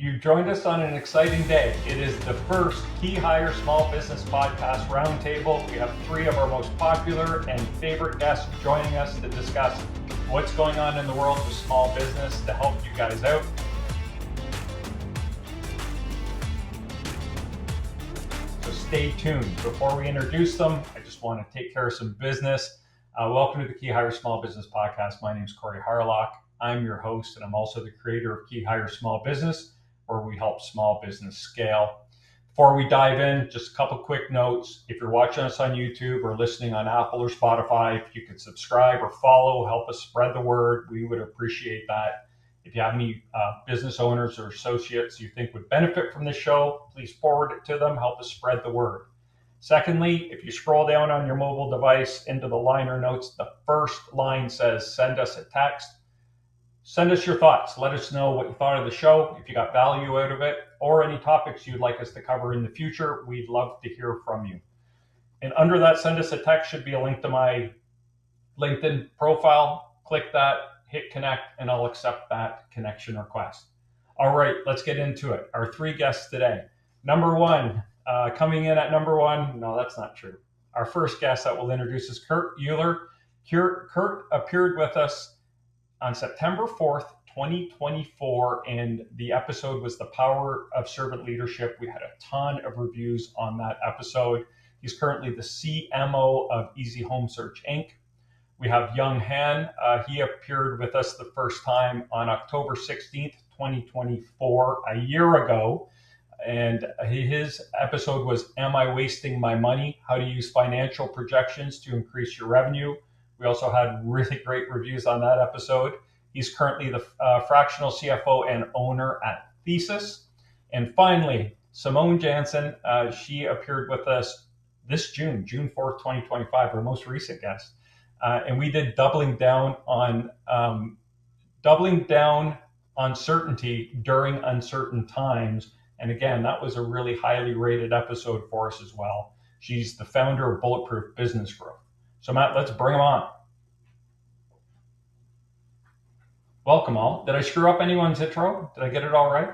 You joined us on an exciting day. It is the first KeyHire Small Business Podcast Roundtable. We have three of our most popular and favorite guests joining us to discuss what's going on in the world of small business to help you guys out. So stay tuned. Before we introduce them, I just want to take care of some business. Welcome to the KeyHire Small Business Podcast. My name is Corey Harlock. I'm your host, and I'm also the creator of KeyHire Small Business, where we help small business scale. Before we dive in, just a couple quick notes. If you're watching us on YouTube or listening on Apple or Spotify, if you could subscribe or follow, help us spread the word, we would appreciate that. If you have any business owners or associates you think would benefit from this show, please forward it to them, help us spread the word. Secondly, if you scroll down on your mobile device into the liner notes, the first line says, send us a text. Send us your thoughts. Let us know what you thought of the show, if you got value out of it, or any topics you'd like us to cover in the future. We'd love to hear from you. And under that send us a text should be a link to my LinkedIn profile. Click that, hit connect, and I'll accept that connection request. All right, let's get into it. Our three guests today. Number one, coming in at number one. No, that's not true. Our first guest that we'll introduce is Kurt Uhlir. Kurt appeared with us on September 4th, 2024, and the episode was The Power of Servant Leadership. We had a ton of reviews on that episode. He's currently the CMO of Easy Home Search, Inc. We have Young Han. He appeared with us the first time on October 16th, 2024, a year ago. And his episode was, Am I Wasting My Money? How to Use Financial Projections to Increase Your Revenue. We also had really great reviews on that episode. He's currently the fractional CFO and owner at Thesis. And finally, Simone Janssen, she appeared with us this June 4th, 2025, our most recent guest. And we did doubling down on certainty during uncertain times. And again, that was a really highly rated episode for us as well. She's the founder of Bulletproof Business Growth. So Matt, let's bring them on. Welcome all. Did I screw up anyone's intro? Did I get it all right?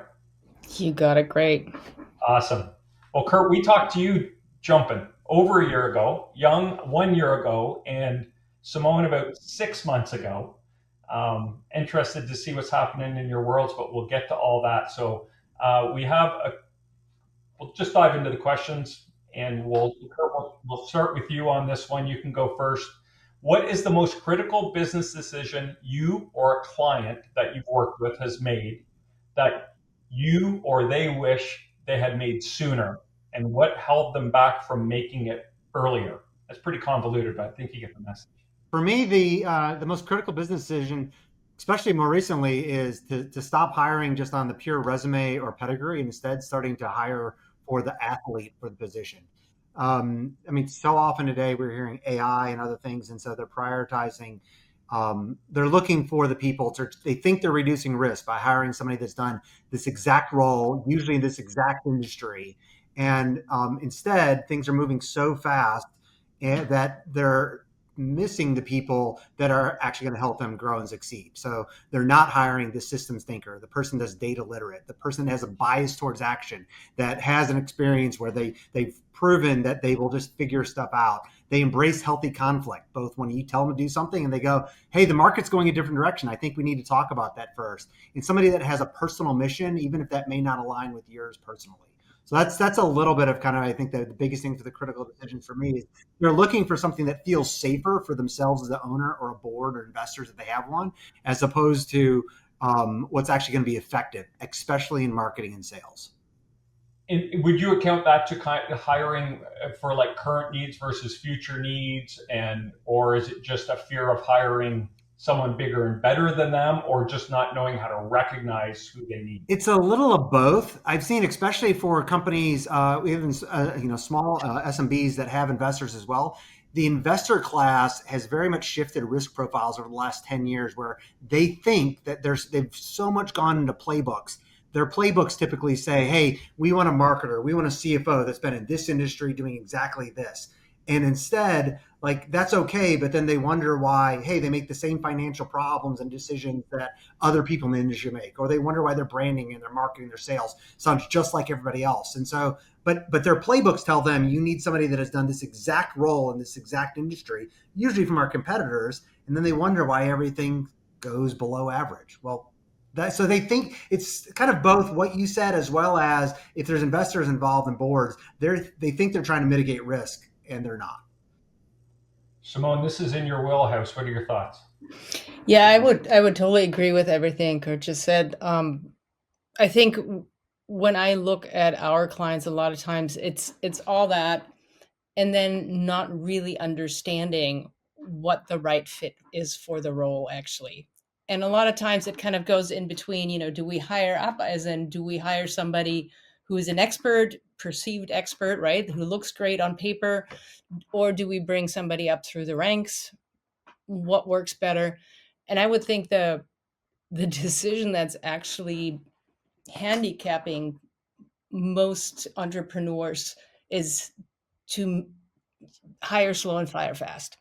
You got it great. Awesome. Well, Kurt, we talked to you jumping over a year ago, Young 1 year ago, and Simone about 6 months ago. Interested to see what's happening in your worlds, but we'll get to all that. So we'll just dive into the questions. And we'll start with you on this one. You can go first. What is the most critical business decision you or a client that you've worked with has made that you or they wish they had made sooner? And what held them back from making it earlier? That's pretty convoluted, but I think you get the message. For me, the most critical business decision, especially more recently, is to stop hiring just on the pure resume or pedigree, and instead starting to hire for the athlete for the position. So often today we're hearing AI and other things, and so they're prioritizing. They're looking for the people. They think they're reducing risk by hiring somebody that's done this exact role, usually in this exact industry, and instead things are moving so fast that they're missing the people that are actually going to help them grow and succeed. So they're not hiring the systems thinker, the person that's data literate, the person that has a bias towards action, that has an experience where they've proven that they will just figure stuff out. They embrace healthy conflict, both when you tell them to do something and they go, hey, the market's going a different direction. I think we need to talk about that first. And somebody that has a personal mission, even if that may not align with yours personally. So that's a little bit of kind of, I think the biggest thing for the critical decision for me is they're looking for something that feels safer for themselves as the owner or a board or investors if they have one, as opposed to what's actually going to be effective, especially in marketing and sales. And would you account that to kind of hiring for like current needs versus future needs, or is it just a fear of hiring someone bigger and better than them, or just not knowing how to recognize who they need? It's a little of both. I've seen, especially for companies, even small SMBs that have investors as well. The investor class has very much shifted risk profiles over the last 10 years, where they think that they've so much gone into playbooks. Their playbooks typically say, hey, we want a marketer, we want a CFO that's been in this industry doing exactly this. And instead, like, that's okay, but then they wonder why, hey, they make the same financial problems and decisions that other people in the industry make, or they wonder why their branding and their marketing, their sales sounds just like everybody else. And so, but their playbooks tell them you need somebody that has done this exact role in this exact industry, usually from our competitors, and then they wonder why everything goes below average. Well, so they think it's kind of both what you said, as well as if there's investors involved in boards, they think they're trying to mitigate risk, and they're not. Simone, this is in your wheelhouse. What are your thoughts? Yeah, I would totally agree with everything Kurt just said. I think when I look at our clients, a lot of times it's all that, and then not really understanding what the right fit is for the role actually. And a lot of times it kind of goes in between, do we hire up, as in, do we hire somebody who is an expert, perceived expert, right? Who looks great on paper, or do we bring somebody up through the ranks? What works better? And I would think the decision that's actually handicapping most entrepreneurs is to hire slow and fire fast.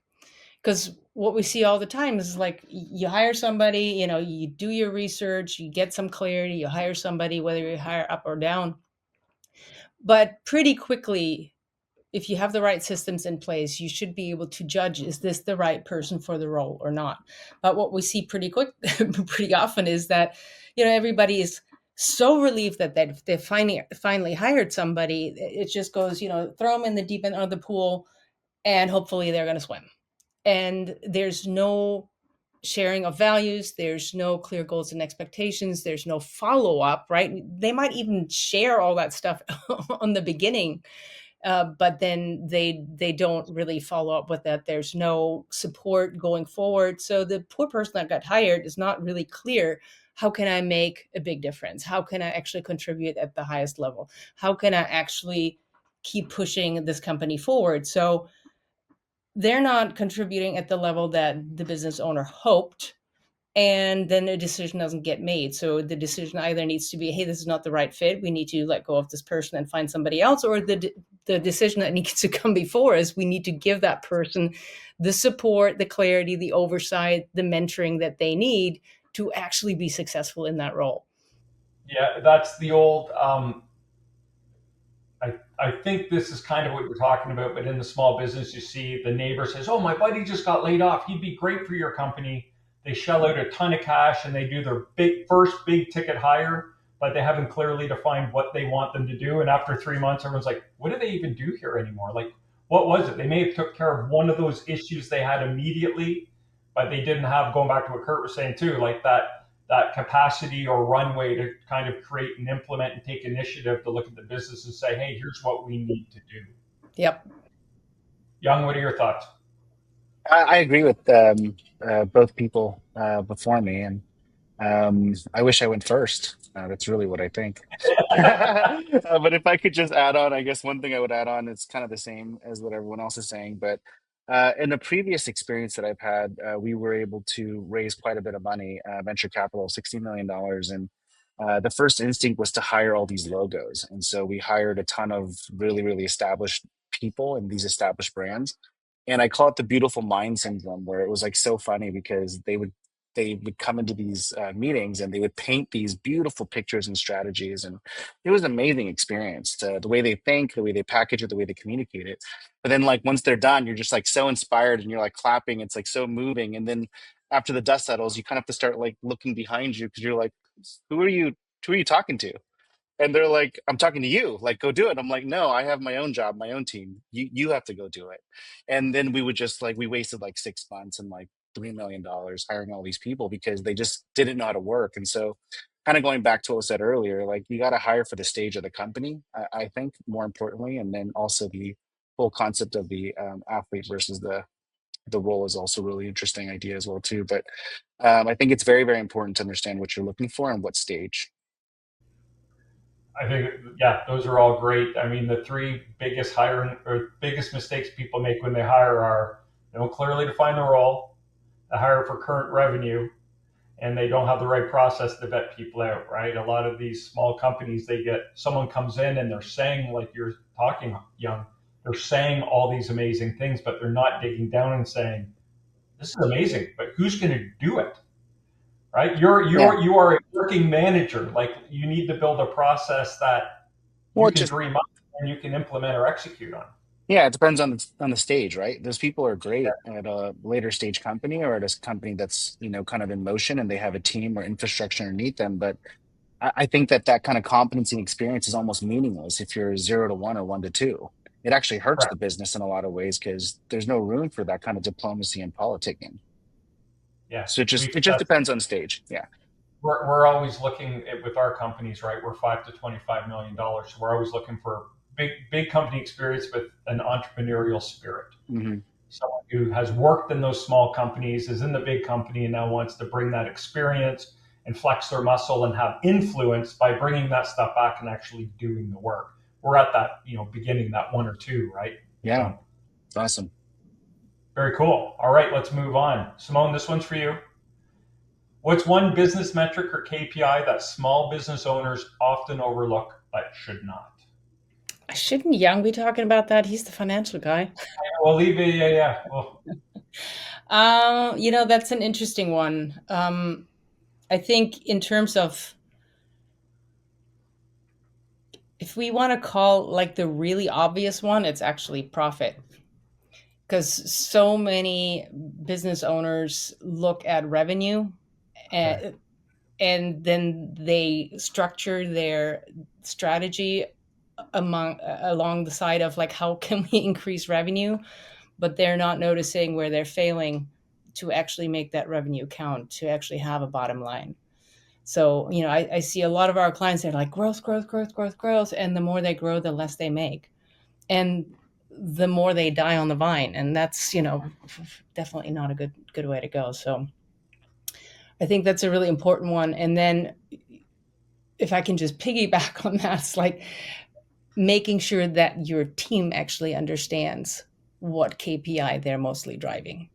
Because what we see all the time is, like, you hire somebody, you do your research, you get some clarity, you hire somebody, whether you hire up or down. But pretty quickly, if you have the right systems in place, you should be able to judge, is this the right person for the role or not? But what we see pretty often is that, everybody is so relieved that they finally hired somebody. It just goes, throw them in the deep end of the pool, and hopefully they're going to swim. And there's no sharing of values. There's no clear goals and expectations. There's no follow-up, right? They might even share all that stuff on the beginning, but then they don't really follow up with that. There's no support going forward. So the poor person that got hired is not really clear. How can I make a big difference? How can I actually contribute at the highest level? How can I actually keep pushing this company forward? So they're not contributing at the level that the business owner hoped, and then a decision doesn't get made. So the decision either needs to be, hey, this is not the right fit, we need to let go of this person and find somebody else, or the decision that needs to come before is, we need to give that person the support, the clarity, the oversight, the mentoring that they need to actually be successful in that role. Yeah, that's the old I think this is kind of what you're talking about, but in the small business, you see the neighbor says, oh, my buddy just got laid off. He'd be great for your company. They shell out a ton of cash and they do their first big ticket hire, but they haven't clearly defined what they want them to do. And after 3 months, everyone's like, what do they even do here anymore? Like, what was it? They may have took care of one of those issues they had immediately, but they didn't have, going back to what Kurt was saying too, like that capacity or runway to kind of create and implement and take initiative to look at the business and say, hey, here's what we need to do. Yep. Young, what are your thoughts? I agree with both people before me, and I wish I went first. That's really what I think. But if I could just add on, I guess one thing I would add on is kind of the same as what everyone else is saying. But in a previous experience that I've had, we were able to raise quite a bit of money, venture capital, $60 million. And the first instinct was to hire all these logos. And so we hired a ton of really, really established people and these established brands. And I call it the beautiful mind syndrome, where it was like so funny because they would come into these meetings and they would paint these beautiful pictures and strategies, and it was an amazing experience, the way they think, the way they package it, the way they communicate it. But then, like, once they're done, you're just like so inspired and you're like clapping, it's like so moving. And then after the dust settles, you kind of have to start like looking behind you, because you're like, who are you talking to? And they're like, I'm talking to you, like, go do it. I'm like, no, I have my own job, my own team. You have to go do it. And then we would just like, we wasted like 6 months and like $3 million hiring all these people because they just didn't know how to work. And so, kind of going back to what was said earlier, like, you got to hire for the stage of the company, I think, more importantly. And then also the whole concept of the athlete versus the role is also really interesting idea as well too. But I think it's very, very important to understand what you're looking for and what stage. I think, yeah, those are all great. I mean, the three biggest hiring or biggest mistakes people make when they hire are, they don't clearly define the role, they hire for current revenue, and they don't have the right process to vet people out, right? A lot of these small companies, they get, someone comes in and they're saying, like you're talking, Young, They're saying all these amazing things, but they're not digging down and saying, this is amazing, but who's going to do it? Right? Yeah. You are a working manager. Like, you need to build a process that you Well, can just dream up and you can implement or execute on. yeah, it depends on the stage, right? Those people are great at a later stage company or at a company that's, kind of in motion and they have a team or infrastructure underneath them. But I think that kind of competency and experience is almost meaningless if you're 0 to 1 or 1 to 2. It actually hurts the Correct. business in a lot of ways because there's no room for that kind of diplomacy and politicking. Yeah. So it just depends on stage. Yeah. We're always looking at, with our companies, right? We're $5 to $25 million. So we're always looking for big company experience with an entrepreneurial spirit. Mm-hmm. Someone who has worked in those small companies, is in the big company, and now wants to bring that experience and flex their muscle and have influence by bringing that stuff back and actually doing the work. We're at that, beginning, that 1 or 2, right? Yeah. So, It's awesome. very cool. All right, let's move on. Simone, this one's for you. What's one business metric or KPI that small business owners often overlook but should not? Shouldn't Young be talking about that? He's the financial guy. Well, leave it. Yeah. Well, That's an interesting one. I think in terms of, if we want to call like the really obvious one, it's actually profit. Because so many business owners look at revenue okay. and then they structure their strategy along the side of like, how can we increase revenue? But they're not noticing where they're failing to actually make that revenue count, to actually have a bottom line. So, I see a lot of our clients, they're like growth, growth, growth, growth, growth. And the more they grow, the less they make. And the more they die on the vine. And that's, definitely not a good way to go. So I think that's a really important one. And then if I can just piggyback on that, it's like making sure that your team actually understands what KPI they're mostly driving.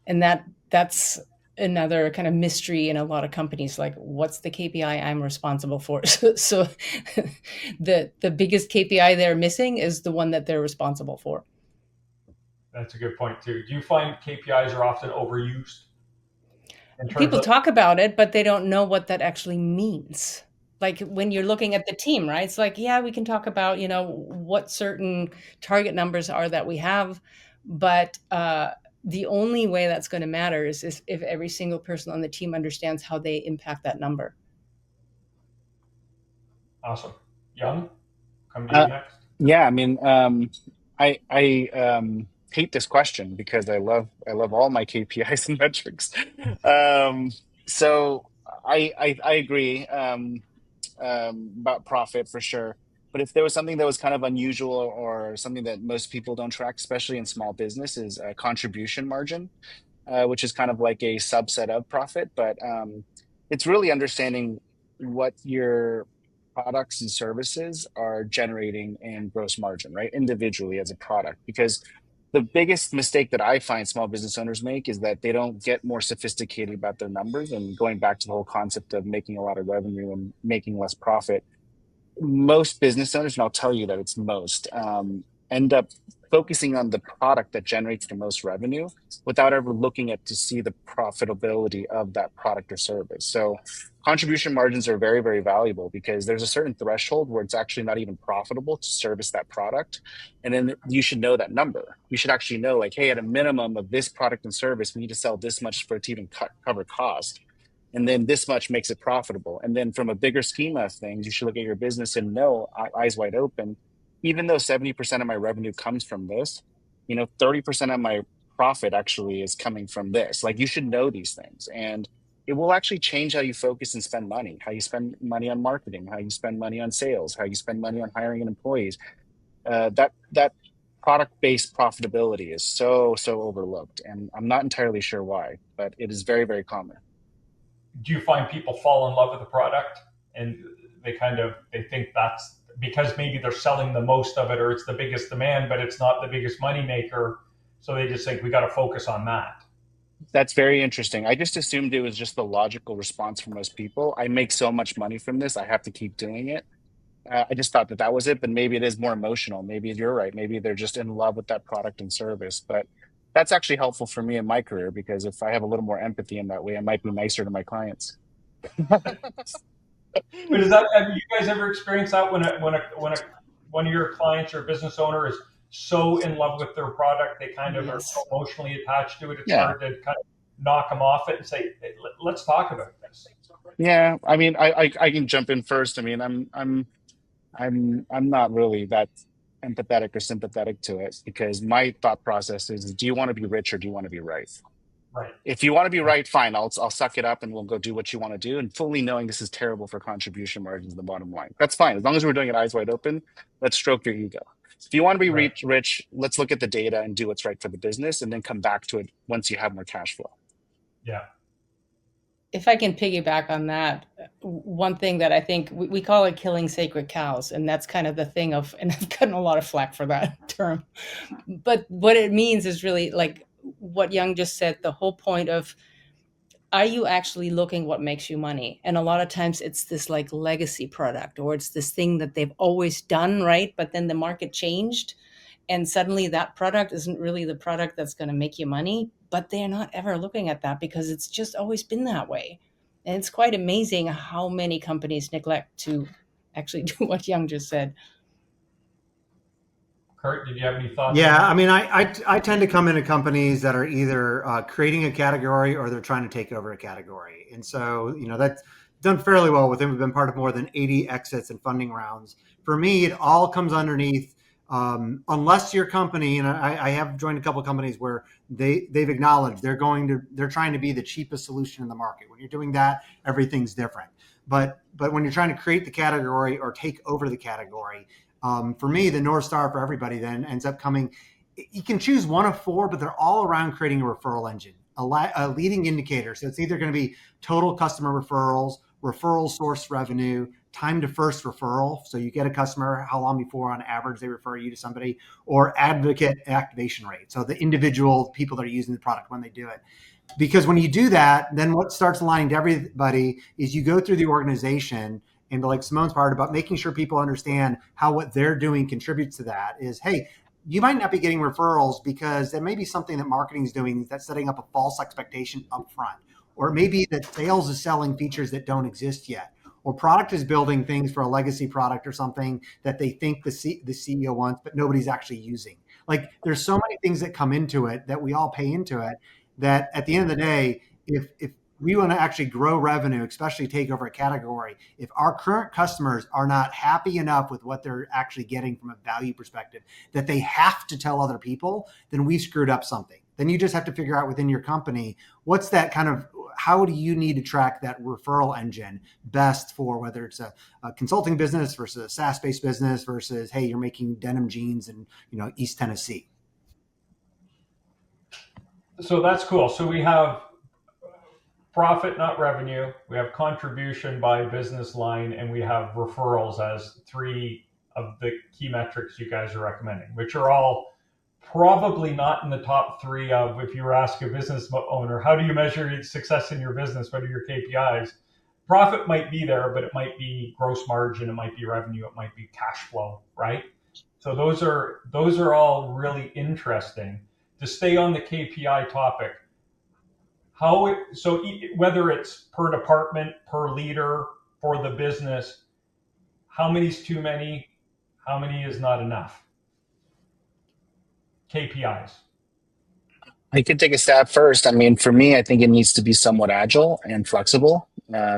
And that's another kind of mystery in a lot of companies, like, what's the KPI I'm responsible for? So the biggest KPI they're missing is the one that they're responsible for. That's a good point too. Do you find KPIs are often overused? People talk about it, but they don't know what that actually means. Like when you're looking at the team, right? It's like, yeah, we can talk about, what certain target numbers are that we have, but the only way that's going to matter is if every single person on the team understands how they impact that number. Awesome. Young, come to you next. Yeah, I mean, I hate this question because I love all my KPIs and metrics. So I agree about profit for sure. But if there was something that was kind of unusual or something that most people don't track, especially in small business, is a contribution margin, which is kind of like a subset of profit. But it's really understanding what your products and services are generating in gross margin, right? Individually as a product. Because the biggest mistake that I find small business owners make is that they don't get more sophisticated about their numbers. And going back to the whole concept of making a lot of revenue and making less profit, most business owners, and I'll tell you that it's most, end up focusing on the product that generates the most revenue without ever looking at to see the profitability of that product or service. So contribution margins are very, very valuable because there's a certain threshold where it's actually not even profitable to service that product. And then you should know that number. You should actually know, like, hey, at a minimum of this product and service, we need to sell this much for it to even cover cost. And then this much makes it profitable. And then from a bigger schema of things, you should look at your business and know, eyes wide open, even though 70% of my revenue comes from this, 30% of my profit actually is coming from this. Like, you should know these things. And it will actually change how you focus and spend money, how you spend money on marketing, how you spend money on sales, how you spend money on hiring employees. That product-based profitability is so overlooked. And I'm not entirely sure why, but it is very, very common. Do you find people fall in love with the product and they think that's because maybe they're selling the most of it or it's the biggest demand, but it's not the biggest money maker. So they just think we got to focus on that. That's very interesting. I just assumed it was just the logical response for most people. I make so much money from this, I have to keep doing it. I just thought that that was it, but maybe it is more emotional. Maybe you're right. Maybe they're just in love with that product and service. But that's actually helpful for me in my career because if I have a little more empathy in that way, I might be nicer to my clients. But is that, have you guys ever experienced that one of your clients or business owner is so in love with their product, they kind of are so Yes. emotionally attached to it, it's Yeah. hard to kind of knock them off it and say, "Hey, let's talk about this." Yeah. I mean, I can jump in first. I mean, I'm not really that empathetic or sympathetic to it because my thought process is, do you want to be rich or do you want to be right? Right. If you want to be right, fine. I'll suck it up and we'll go do what you want to do, and fully knowing this is terrible for contribution margins, the bottom line. That's fine as long as we're doing it eyes wide open. Let's stroke your ego. If you want to be Right. rich, let's look at the data and do what's right for the business, and then come back to it once you have more cash flow. Yeah. If I can piggyback on that, one thing that I think we call it killing sacred cows, and that's kind of the thing of, and I've gotten a lot of flack for that term, but what it means is really like what Young just said, the whole point of, are you actually looking what makes you money? And a lot of times it's this like legacy product, or it's this thing that they've always done, right? But then the market changed and suddenly that product isn't really the product that's going to make you money, but they're not ever looking at that because it's just always been that way. And it's quite amazing how many companies neglect to actually do what Young just said. Kurt, did you have any thoughts on Yeah, that? I mean, I tend to come into companies that are either creating a category or they're trying to take over a category, and so that's done fairly well with them. We've been part of more than 80 exits and funding rounds. For me, it all comes underneath. Unless your company, and I have joined a couple of companies where they've acknowledged they're trying to be the cheapest solution in the market. When you're doing that, everything's different. But when you're trying to create the category or take over the category, for me, the North Star for everybody then ends up coming. You can choose one of four, but they're all around creating a referral engine, a leading indicator. So it's either going to be total customer referrals, referral source revenue, time to first referral. So you get a customer, how long before on average they refer you to somebody, or advocate activation rate. So the individual people that are using the product when they do it. Because when you do that, then what starts aligning to everybody is you go through the organization, and like Simone's part about making sure people understand how what they're doing contributes to that is, hey, you might not be getting referrals because there may be something that marketing is doing that's setting up a false expectation up front. Or it may be that sales is selling features that don't exist yet. Or product is building things for a legacy product or something that they think the CEO wants, but nobody's actually using. Like there's so many things that come into it that we all pay into it that at the end of the day, if we want to actually grow revenue, especially take over a category, if our current customers are not happy enough with what they're actually getting from a value perspective, that they have to tell other people, then we've screwed up something. Then you just have to figure out within your company, what's that kind of, how do you need to track that referral engine best for whether it's a consulting business versus a SaaS-based business versus, hey, you're making denim jeans in East Tennessee. So that's cool. So we have profit, not revenue. We have contribution by business line, and we have referrals as three of the key metrics you guys are recommending, which are all probably not in the top three of, if you were asking a business owner, how do you measure success in your business? What are your KPIs? Profit might be there, but it might be gross margin, it might be revenue, it might be cash flow, right? So those are all really interesting. To stay on the KPI topic, whether it's per department, per leader, for the business, how many is too many? How many is not enough? KPIs. I could take a stab first. I mean, for me, I think it needs to be somewhat agile and flexible.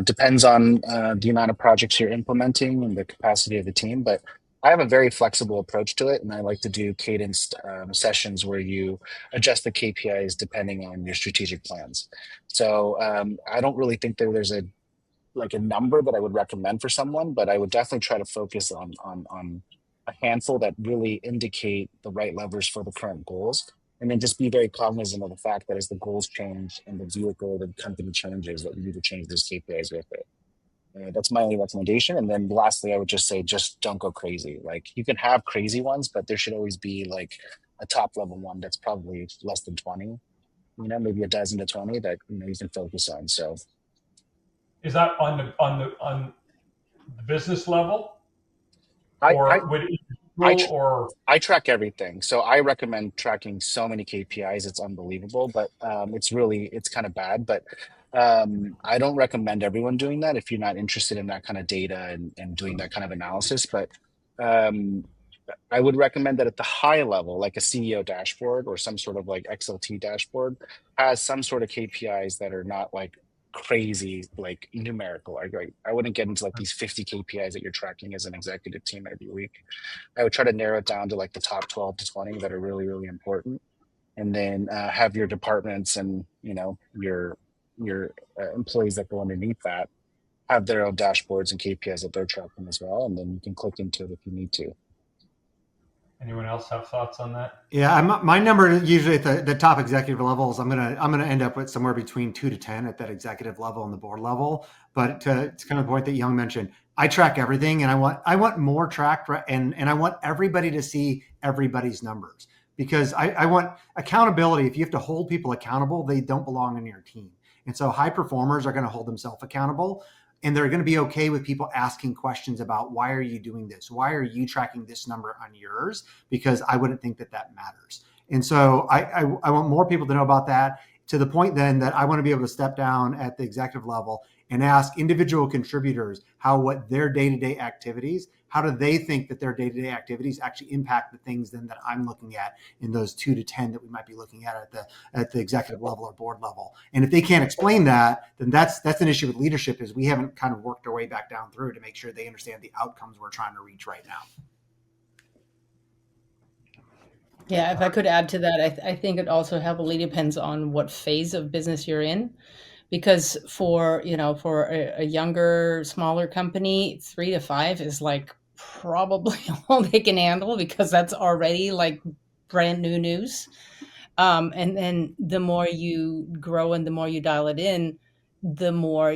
Depends on the amount of projects you're implementing and the capacity of the team. But I have a very flexible approach to it, and I like to do cadenced sessions where you adjust the KPIs depending on your strategic plans. So I don't really think that there's a number that I would recommend for someone, but I would definitely try to focus on a handful that really indicate the right levers for the current goals. And then just be very cognizant of the fact that as the goals change and the vehicle, the company changes, that we need to change those KPIs with it. That's my only recommendation. And then lastly, I would just say, just don't go crazy. Like you can have crazy ones, but there should always be like a top level one that's probably less than 20, maybe a dozen to 20 that, you can focus on. So Is that on the business level? I, I, or would it I, rule or I track everything. So I recommend tracking so many KPIs. It's unbelievable, but it's kind of bad. But I don't recommend everyone doing that if you're not interested in that kind of data and doing that kind of analysis. But um, I would recommend that at the high level, like a CEO dashboard or some sort of like XLT dashboard, has some sort of KPIs that are not like crazy, like numerical. I wouldn't get into like these 50 KPIs that you're tracking as an executive team every week. I would try to narrow it down to like the top 12 to 20 that are really, really important. And then have your departments and, your employees that go underneath that have their own dashboards and KPIs that they're tracking as well. And then you can click into it if you need to. anyone else have thoughts on that? Yeah, my number usually at the top executive levels, I'm gonna end up with somewhere between 2 to 10 at that executive level and the board level. But to kind of the point that Young mentioned, I track everything, and I want more tracked, and I want everybody to see everybody's numbers, because I want accountability. If you have to hold people accountable, they don't belong in your team. And so high performers are going to hold themselves accountable, and they're going to be okay with people asking questions about, why are you doing this? Why are you tracking this number on yours? Because I wouldn't think that matters. And so I want more people to know about that, to the point then that I want to be able to step down at the executive level and ask individual contributors what their day-to-day activities, how do they think that their day-to-day activities actually impact the things then that I'm looking at in those 2 to 10 that we might be looking at the executive level or board level. And if they can't explain that, then that's an issue with leadership, is we haven't kind of worked our way back down through to make sure they understand the outcomes we're trying to reach right now. Yeah, if I could add to that, I think it also heavily depends on what phase of business you're in. Because for a younger, smaller company, 3 to 5 is like probably all they can handle, because that's already like brand new news. And then the more you grow and the more you dial it in, the more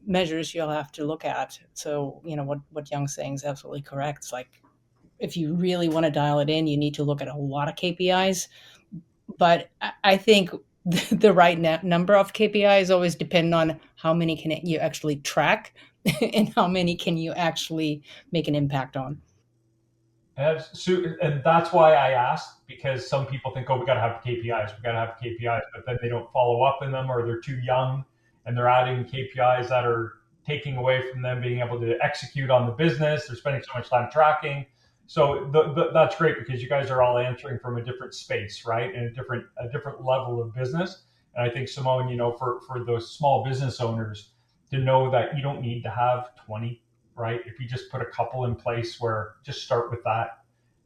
measures you'll have to look at. So, what Young's saying is absolutely correct. It's like, if you really want to dial it in, you need to look at a lot of KPIs. But I think the right number of KPIs always depend on how many can you actually track and how many can you actually make an impact on. And that's why I asked, because some people think, oh, we got to have KPIs, but then they don't follow up in them, or they're too young and they're adding KPIs that are taking away from them being able to execute on the business. They're spending so much time tracking. So that's great, because you guys are all answering from a different space, right? And a different level of business. And I think, Simone, for those small business owners to know that you don't need to have 20, right? If you just put a couple in place, where just start with that,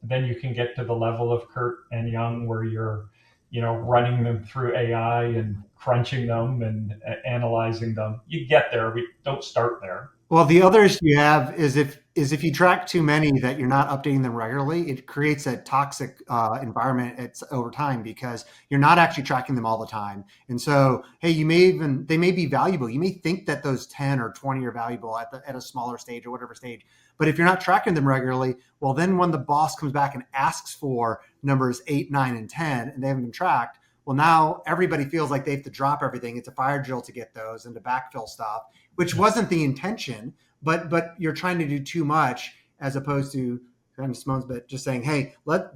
then you can get to the level of Kurt and Young where you're, running them through AI and crunching them and analyzing them. You get there. We don't start there. Well, the other issue you have is if you track too many that you're not updating them regularly, it creates a toxic environment over time, because you're not actually tracking them all the time. And so, hey, they may be valuable. You may think that those 10 or 20 are valuable at a smaller stage or whatever stage. But if you're not tracking them regularly, well, then when the boss comes back and asks for numbers 8, 9, and 10, and they haven't been tracked, well, now everybody feels like they have to drop everything. It's a fire drill to get those and to backfill stuff, which wasn't the intention, but you're trying to do too much, as opposed to kind of Simone's bit, just saying, hey,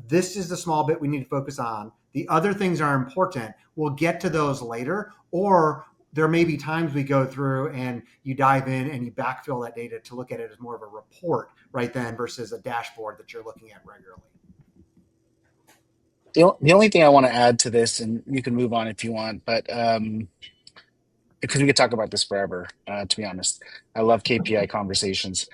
this is the small bit we need to focus on. The other things are important. We'll get to those later, or there may be times we go through and you dive in and you backfill that data to look at it as more of a report right then, versus a dashboard that you're looking at regularly. The only thing I want to add to this, and you can move on if you want, but because we could talk about this forever, to be honest. I love KPI conversations.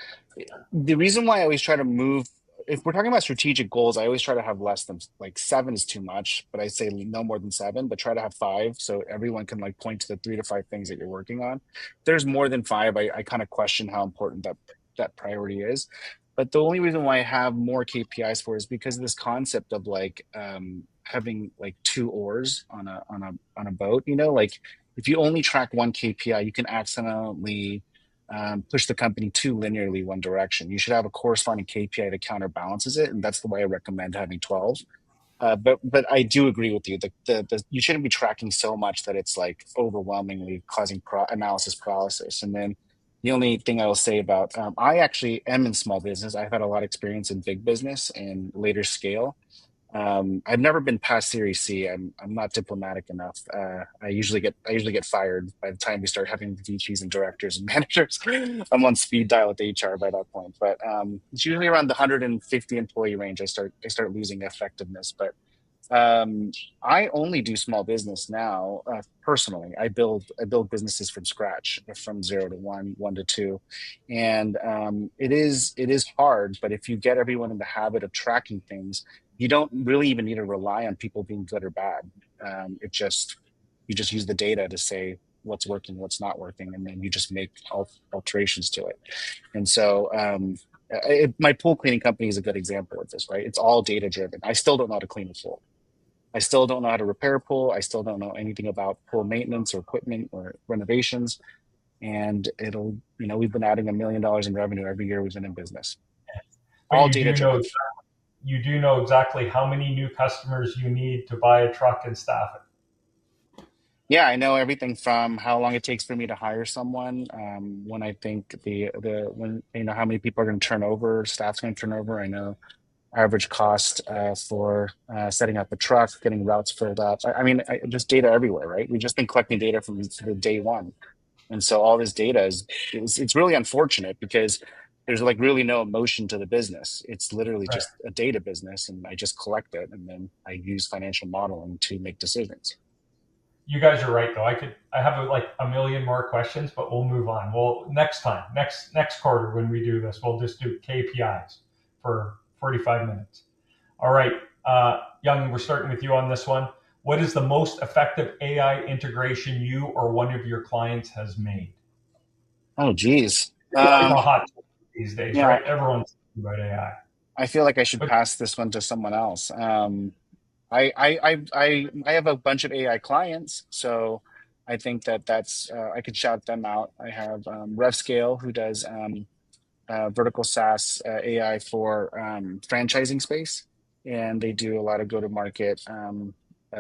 The reason why I always try to move, if we're talking about strategic goals, I always try to have less than, like 7 is too much, but I say no more than 7, but try to have 5, so everyone can like point to the 3 to 5 things that you're working on. If there's more than 5, I kind of question how important that priority is. But the only reason why I have more KPIs for is because of this concept of like having like 2 oars on a boat. Like if you only track one KPI, you can accidentally push the company too linearly one direction. You should have a corresponding KPI that counterbalances it, and that's the way I recommend having 12. But I do agree with you. You shouldn't be tracking so much that it's like overwhelmingly causing analysis paralysis. And then The only thing I will say about, I actually am in small business. I've had a lot of experience in big business and later scale. I've never been past Series C. I'm not diplomatic enough. I usually get fired by the time we start having VPs and directors and managers. I'm on speed dial at HR by that point. But it's usually around the 150 employee range. I start losing effectiveness. But I only do small business now. Personally, I build businesses from scratch, from 0 to 1, 1 to 2, and it is hard. But if you get everyone in the habit of tracking things, you don't really even need to rely on people being good or bad. You just use the data to say what's working, what's not working, and then you just make alterations to it. And so my pool cleaning company is a good example of this, right? It's all data driven. I still don't know how to clean a pool. I still don't know how to repair a pool. I still don't know anything about pool maintenance or equipment or renovations. And we've been adding $1 million in revenue every year we've been in business. But All data driven. You do know exactly how many new customers you need to buy a truck and staff it. Yeah, I know everything from how long it takes for me to hire someone, when I think when how many people are going to turn over, staff's going to turn over. I know average cost for setting up a truck, getting routes filled up. Just data everywhere, right? We've just been collecting data from the day one. And so all this data it's really unfortunate because there's like really no emotion to the business. It's literally Right. just a data business, and I just collect it, and then I use financial modeling to make decisions. You guys are right, though. I have like a million more questions, but we'll move on. Well, next quarter when we do this, we'll just do KPIs for 45 minutes. All right, Young, we're starting with you on this one. What is the most effective AI integration you or one of your clients has made? Oh, geez. It's a hot topic these days, Yeah, right? Everyone's talking about AI. I feel like I should But pass this one to someone else. I have a bunch of AI clients, so I think that's I could shout them out. I have RevScale, who does vertical SaaS AI for franchising space, and they do a lot of go-to-market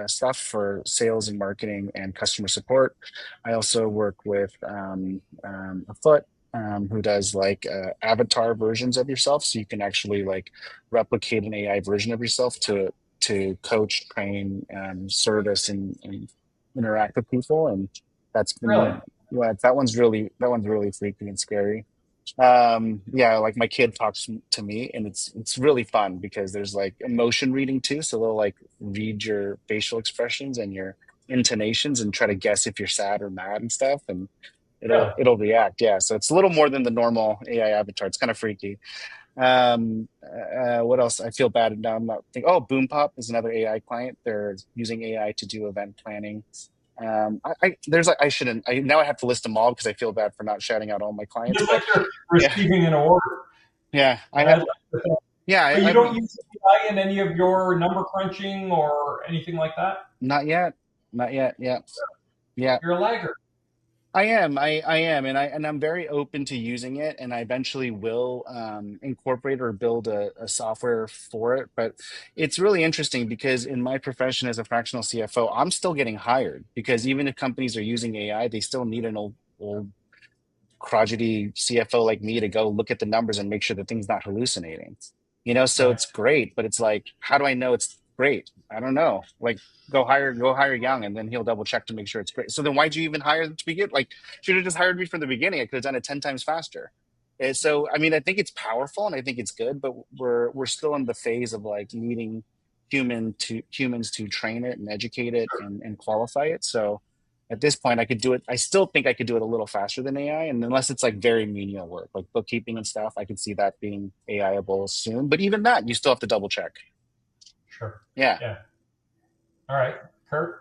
stuff for sales and marketing and customer support. I also work with a Foot. Who does like avatar versions of yourself, so you can actually like replicate an AI version of yourself to coach, train, service, and interact with people. And that's really, been yeah, that one's really freaky and scary. Yeah, like my kid talks to me, and it's really fun because there's like emotion reading too. So they'll like read your facial expressions and your intonations and try to guess if you're sad or mad and stuff, and really. it'll react. Yeah, so it's a little more than the normal AI avatar. It's kind of freaky. What else? I feel bad now. I'm not thinking. Oh, Boompop is another AI client. They're using AI to do event planning. There's like I shouldn't. I now I have to list them all because I feel bad for not shouting out all my clients. Just But like you're yeah, receiving an order. yeah, And I like to think, yeah. but you I've don't use AI in any of your number crunching or anything like that? not yet, not yet. Yeah, yeah. You're a laggard. I am, and I'm very open to using it, and I eventually will incorporate or build a software for it. But it's really interesting because in my profession as a fractional CFO, I'm still getting hired because even if companies are using AI, they still need an old crotchety CFO like me to go look at the numbers and make sure the thing's not hallucinating. So Right. it's great, but it's like, how do I know it's great? I don't know. Like, go hire Young, and then he'll double check to make sure it's great. So then why'd you even hire to begin? Like, should have just hired me from the beginning. I could have done it 10 times faster. And so, I mean, I think it's powerful and I think it's good, but we're still in the phase of like needing humans to train it and educate it and qualify it. So at this point, I could do it. I still think I could do it a little faster than AI. And unless it's like very menial work, like bookkeeping and stuff, I could see that being AI-able soon. But even that, you still have to double check. Sure. Yeah. Yeah. All right. Kurt?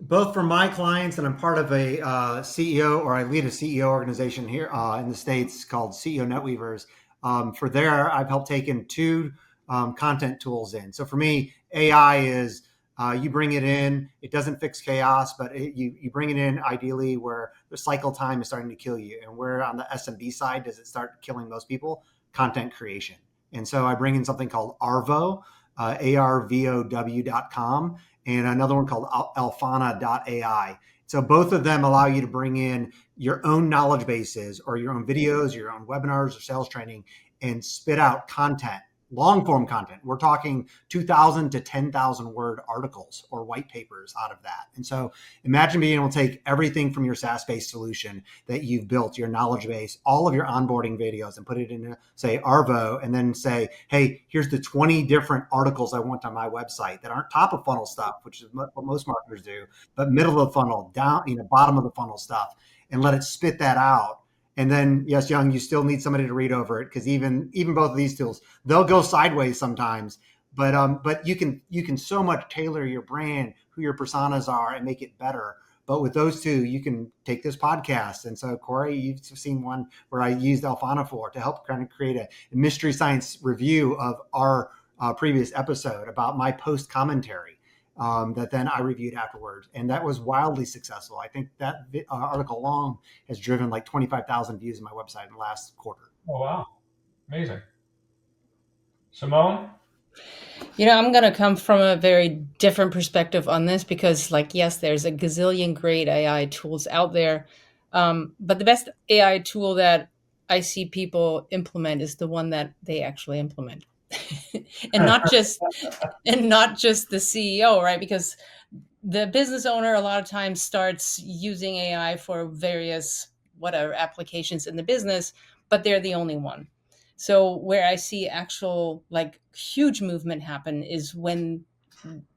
Both for my clients, and I'm part of a CEO, or I lead a CEO organization here in the States called CEO Netweavers. For there, I've helped taken two content tools in. So for me, AI is you bring it in, it doesn't fix chaos, but you bring it in ideally where the cycle time is starting to kill you. And where on the SMB side does it start killing most people? Content creation. And so I bring in something called Arvo, arvow.com, and another one called alfana.ai. So both of them allow you to bring in your own knowledge bases or your own videos, your own webinars or sales training, and spit out content, long form content. We're talking 2,000 to 10,000 word articles or white papers out of that. And so imagine being able to take everything from your SaaS-based solution that you've built, your knowledge base, all of your onboarding videos, and put it in, say, Arvo, and then say, hey, here's the 20 different articles I want on my website that aren't top of funnel stuff, which is what most marketers do, but middle of the funnel, down, bottom of the funnel stuff, and let it spit that out. And then, yes, Young, you still need somebody to read over it, because even both of these tools, they'll go sideways sometimes. But you can so much tailor your brand, who your personas are, and make it better. But with those two, you can take this podcast. And so, Corey, you've seen one where I used Alfana for to help kind of create a mystery science review of our previous episode about my post commentary. That then I reviewed afterwards, and that was wildly successful. I think that article alone has driven like 25,000 views on my website in the last quarter. Oh, wow. Amazing. Simone? I'm going to come from a very different perspective on this because, yes, there's a gazillion great AI tools out there. But the best AI tool that I see people implement is the one that they actually implement. and not just the CEO, right? Because the business owner a lot of times starts using AI for various whatever applications in the business, but they're the only one. So where I see actual huge movement happen is when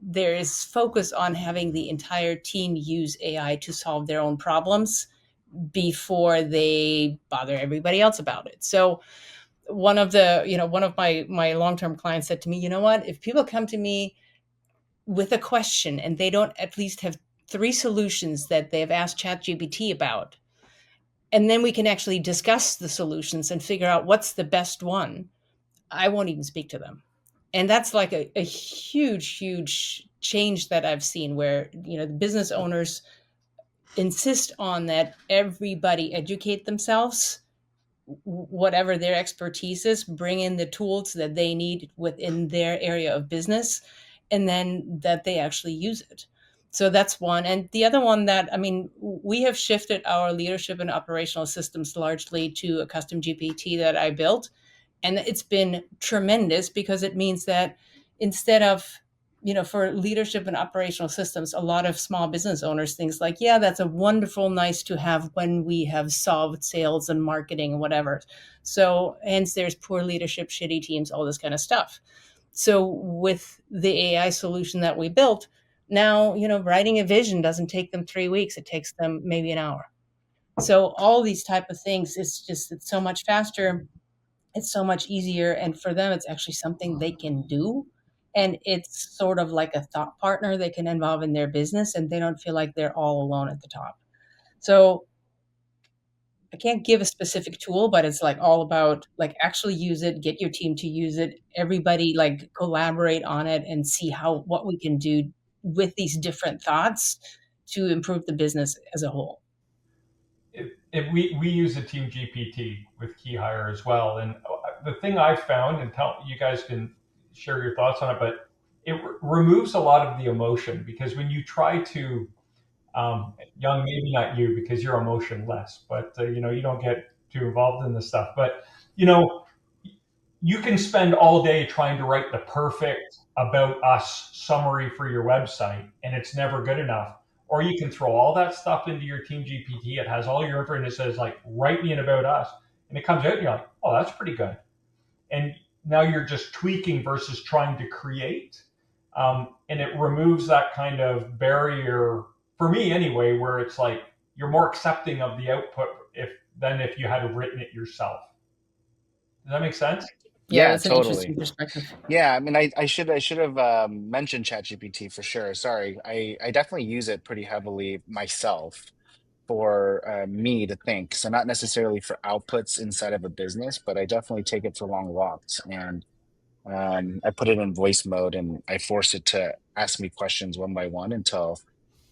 there is focus on having the entire team use AI to solve their own problems before they bother everybody else about it. So one of my long-term clients said to me, you know what, if people come to me with a question and they don't at least have 3 solutions that they've asked ChatGPT about, and then we can actually discuss the solutions and figure out what's the best one, I won't even speak to them. And that's like a huge, huge change that I've seen where, the business owners insist on that everybody educate themselves, whatever their expertise is, bring in the tools that they need within their area of business, and then that they actually use it. So that's one. And the other one we have shifted our leadership and operational systems largely to a custom GPT that I built. And it's been tremendous because it means that instead of, for leadership and operational systems, a lot of small business owners think yeah, that's a wonderful, nice to have when we have solved sales and marketing and whatever. So hence there's poor leadership, shitty teams, all this kind of stuff. So with the AI solution that we built, now, writing a vision doesn't take them 3 weeks. It takes them maybe an hour. So all these type of things, it's so much faster. It's so much easier. And for them, it's actually something they can do. And it's sort of like a thought partner they can involve in their business, and they don't feel like they're all alone at the top. So I can't give a specific tool, but it's all about actually use it, get your team to use it, everybody collaborate on it and see what we can do with these different thoughts to improve the business as a whole. We use the Team GPT with KeyHire as well. And the thing I've found, and you guys can share your thoughts on it, but it removes a lot of the emotion, because when you try to, Young, maybe not you because you're emotionless, but you don't get too involved in this stuff. But you can spend all day trying to write the perfect about us summary for your website, and it's never good enough. Or you can throw all that stuff into your Team GPT. It has all your info, and it says write me an about us, and it comes out, and you're like, oh, that's pretty good. And now you're just tweaking versus trying to create, and it removes that kind of barrier for me anyway, where it's you're more accepting of the output than if you had written it yourself. Does that make sense? Yeah, that's totally. An interesting perspective. Yeah, I mean, I should have mentioned ChatGPT for sure. Sorry, I definitely use it pretty heavily myself for me to think. So not necessarily for outputs inside of a business, but I definitely take it for long walks, and I put it in voice mode, and I force it to ask me questions one by one until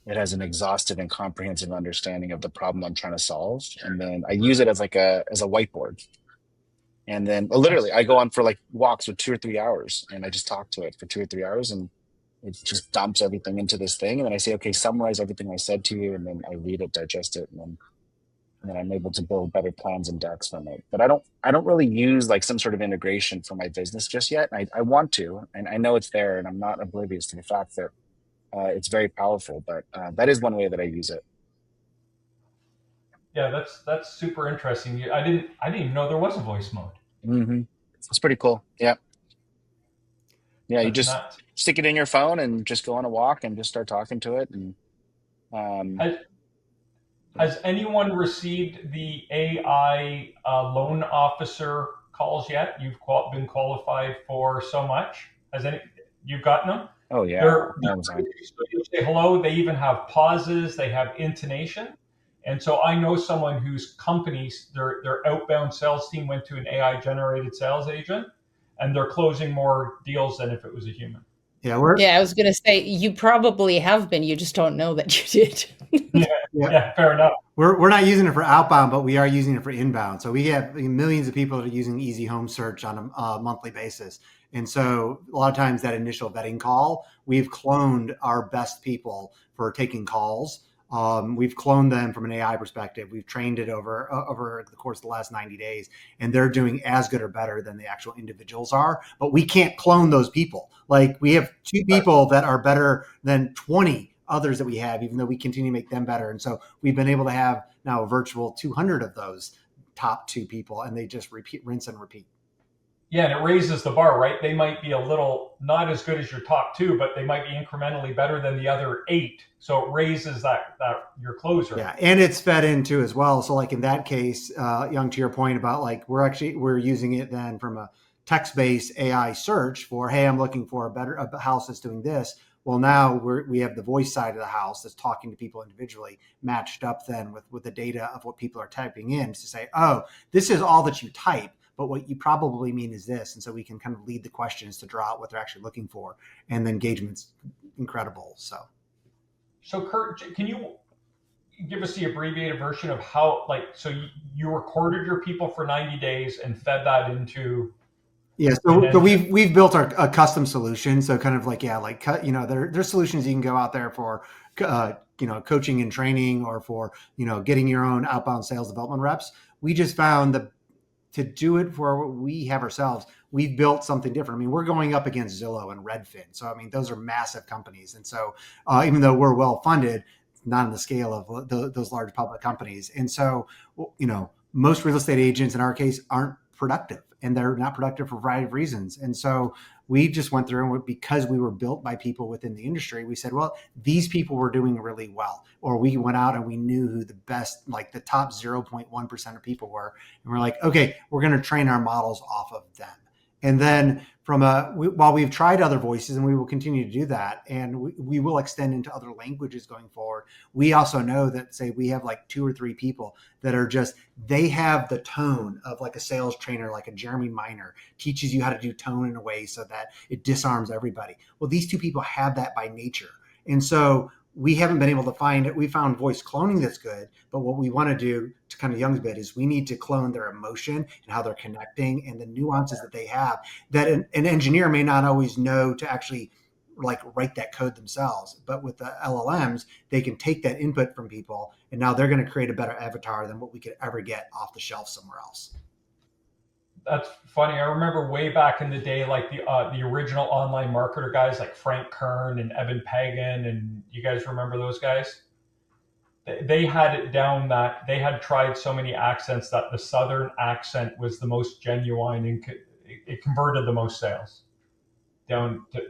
it has an exhaustive and comprehensive understanding of the problem I'm trying to solve. And then I use it as a whiteboard. And then literally I go on for walks for 2 or 3 hours, and I just talk to it for 2 or 3 hours, and it just dumps everything into this thing. And then I say, okay, summarize everything I said to you. And then I read it, digest it, and then I'm able to build better plans and decks from it. But I don't really use like some sort of integration for my business just yet. I want to, and I know it's there, and I'm not oblivious to the fact that it's very powerful. But that is one way that I use it. Yeah, that's super interesting. I didn't even know there was a voice mode. Mm-hmm. It's pretty cool. Yeah. Yeah. You That's just nuts. stick it in your phone and just go on a walk and just start talking to it. And Has, has anyone received the AI loan officer calls yet? You've been qualified for so much. You've gotten them? oh yeah, They're all the time. so you say hello. They even have pauses. They have intonation. And so I know someone whose companies, their outbound sales team went to an AI generated sales agent, and they're closing more deals than if it was a human. Yeah, Yeah, I was going to say you probably have been. You just don't know that you did. Yeah, fair enough. we're not using it for outbound, but we are using it for inbound. So we have millions of people that are using Easy Home Search on a monthly basis. And so a lot of times that initial vetting call, we've cloned our best people for taking calls. We've cloned them from an AI perspective. We've trained it over the course of the last 90 days, and they're doing as good or better than the actual individuals are. But we can't clone those people. Like we have 2 people that are better than 20 others that we have, even though we continue to make them better. And so we've been able to have now a virtual 200 of those top 2 people, and they just rinse and repeat. Yeah, and it raises the bar, right? They might be a little not as good as your top 2, but they might be incrementally better than the other 8. So it raises that your closer. Yeah, and it's fed into as well. So like in that case, Young, to your point about like we're using it then from a text-based AI search for, hey, I'm looking for a house that's doing this. Well, now we have the voice side of the house that's talking to people individually, matched up then with the data of what people are typing in to say, oh, this is all that you type, but what you probably mean is this. And so we can kind of lead the questions to draw out what they're actually looking for. And the engagement's incredible. So Kurt, can you give us the abbreviated version of how, so you recorded your people for 90 days and fed that into... Yeah, so we've built a custom solution. So kind of like, there's solutions you can go out there for, coaching and training, or for, getting your own outbound sales development reps. We just found that to do it for what we have ourselves, we've built something different. I mean, we're going up against Zillow and Redfin. So, I mean, those are massive companies. And so even though we're well funded, not on the scale of those large public companies. And so, most real estate agents in our case aren't productive, and they're not productive for a variety of reasons. And so we just went through, and because we were built by people within the industry, we said, well, these people were doing really well. Or we went out and we knew who the best, like the top 0.1% of people were. And we're like, okay, we're going to train our models off of them. And then while we've tried other voices, and we will continue to do that, and we will extend into other languages going forward, we also know that, say, we have like 2 or 3 people that are they have the tone of like a sales trainer, like a Jeremy Miner teaches you how to do tone in a way so that it disarms everybody. Well, these 2 people have that by nature. And so we haven't been able to find it. We found voice cloning that's good, but what we want to do, to kind of Young's bit, is we need to clone their emotion and how they're connecting and the nuances that they have that an engineer may not always know to actually like write that code themselves. But with the LLMs, they can take that input from people, and now they're going to create a better avatar than what we could ever get off the shelf somewhere else. That's funny. I remember way back in the day, like the original online marketer guys like Frank Kern and Evan Pagan, and you guys remember those guys? They had it down that they had tried so many accents that the Southern accent was the most genuine, and it converted the most sales. Down to,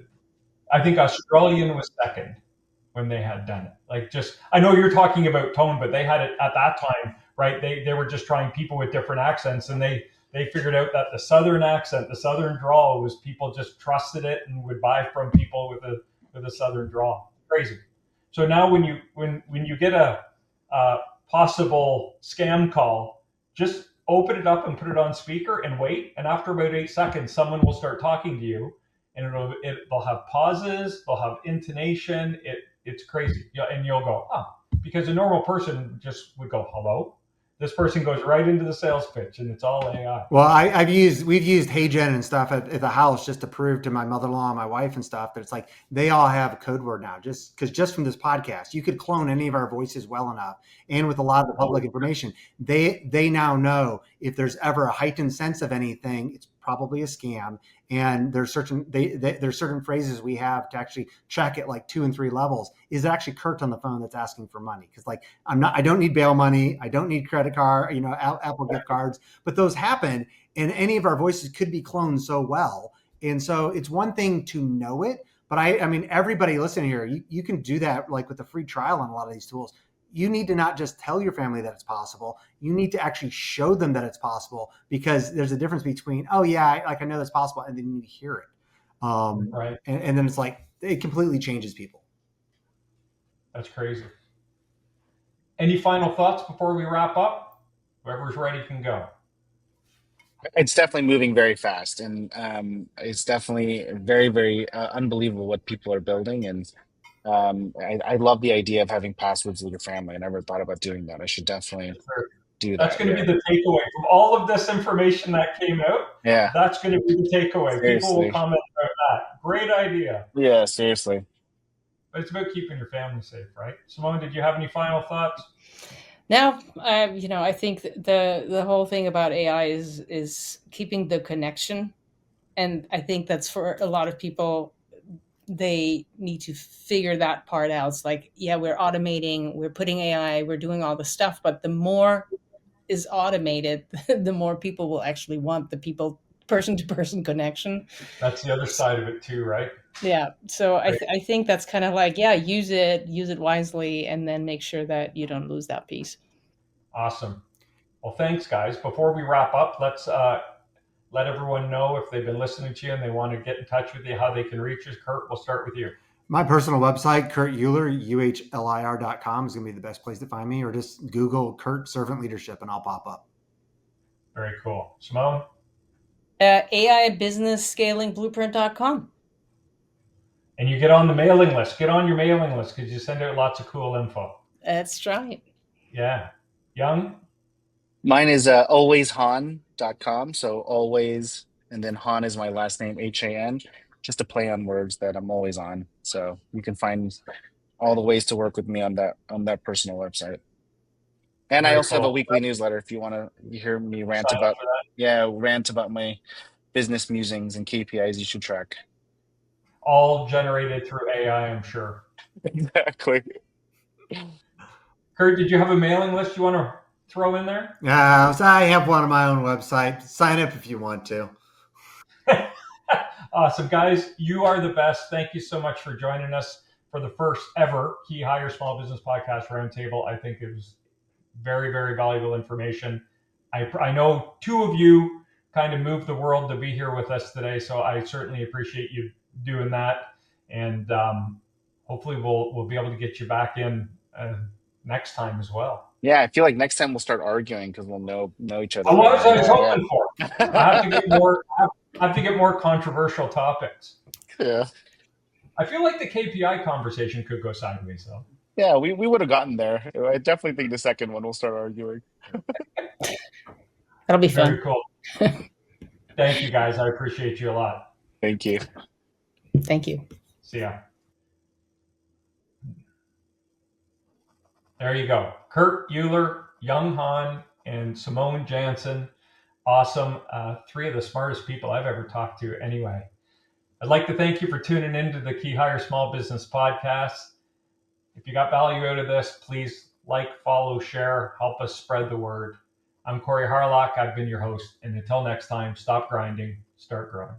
I think Australian was second when they had done it. I know you're talking about tone, but they had it at that time, right? They were just trying people with different accents, and they figured out that the Southern accent, the Southern drawl, was people just trusted it and would buy from people with a Southern drawl. Crazy. So now when you get a possible scam call, just open it up and put it on speaker and wait. And after about 8 seconds, someone will start talking to you, and they'll have pauses, they'll have intonation. It's crazy. And you'll go, because a normal person just would go, hello. This person goes right into the sales pitch, and it's all AI. Well, we've used HeyGen and stuff at the house just to prove to my mother-in-law and my wife and stuff that it's like they all have a code word now. Just from this podcast, you could clone any of our voices well enough, and with a lot of the public information, they now know if there's ever a heightened sense of anything, it's probably a scam. And there's certain phrases we have to actually check at like 2 and 3 levels. Is it actually Kurt on the phone that's asking for money? Because like I don't need bail money, I don't need credit card, Apple gift cards, but those happen, and any of our voices could be cloned so well. And so it's one thing to know it, but I mean everybody listening here, you can do that like with a free trial on a lot of these tools. You need to not just tell your family that it's possible. You need to actually show them that it's possible, because there's a difference between, oh yeah, I know that's possible, and then you need to hear it. Right. And then it's like, it completely changes people. That's crazy. Any final thoughts before we wrap up? Whoever's ready can go. It's definitely moving very fast, and it's definitely very, very unbelievable what people are building. And I love the idea of having passwords with your family. I never thought about doing that. I should definitely do That's that. going to be the takeaway from all of this information that came out. Yeah. That's going to be the takeaway. Seriously. People will comment about that. Great idea. Yeah, seriously. But it's about keeping your family safe, right? Simone, did you have any final thoughts? Now, I think the whole thing about AI is keeping the connection, and I think that's for a lot of people. They need to figure that part out. It's like, yeah, we're automating, we're putting AI, we're doing all the stuff, but the more is automated, the more people will actually want the person-to-person connection. That's the other side of it too, right? Yeah. So I think that's kind of like, yeah, use it wisely, and then make sure that you don't lose that piece. Awesome. Well, thanks, guys. Before we wrap up, let's let everyone know if they've been listening to you and they want to get in touch with you, how they can reach us. Kurt, we'll start with you. My personal website, Kurt Uhlir, UHLIR.com, is going to be the best place to find me, or just Google Kurt Servant Leadership and I'll pop up. Very cool. Simone? AI Business Scaling Blueprint.com. And you get on the mailing list. Get on your mailing list, because you send out lots of cool info. That's right. Yeah. Young? Mine is alwayshan.com. So always, and then Han is my last name, HAN, just a play on words that I'm always on. So you can find all the ways to work with me on that personal website. And Very I also have a cool. weekly newsletter if you want to hear me rant Sign up about my business musings and KPIs you should track. All generated through AI, I'm sure. Exactly. Kurt, did you have a mailing list you want to throw in there? So I have one on my own website. Sign up if you want to. Awesome, guys. You are the best. Thank you so much for joining us for the first ever KeyHire Small Business Podcast Roundtable. I think it was very, very valuable information. I know 2 of you kind of moved the world to be here with us today, so I certainly appreciate you doing that. And hopefully we'll be able to get you back in next time as well. Yeah, I feel like next time we'll start arguing because we'll know each other. Oh, what I was hoping for. I have to get more controversial topics. Yeah. I feel like the KPI conversation could go sideways, though. Yeah, we would have gotten there. I definitely think the second one we'll start arguing. That'll be fun. Very cool. Thank you, guys. I appreciate you a lot. Thank you. Thank you. See ya. There you go. Kurt Uhlir, Young Han, and Simone Janssen. Awesome. 3 of the smartest people I've ever talked to anyway. I'd like to thank you for tuning into the KeyHire Small Business Podcast. If you got value out of this, please like, follow, share, help us spread the word. I'm Corey Harlock. I've been your host. And until next time, stop grinding, start growing.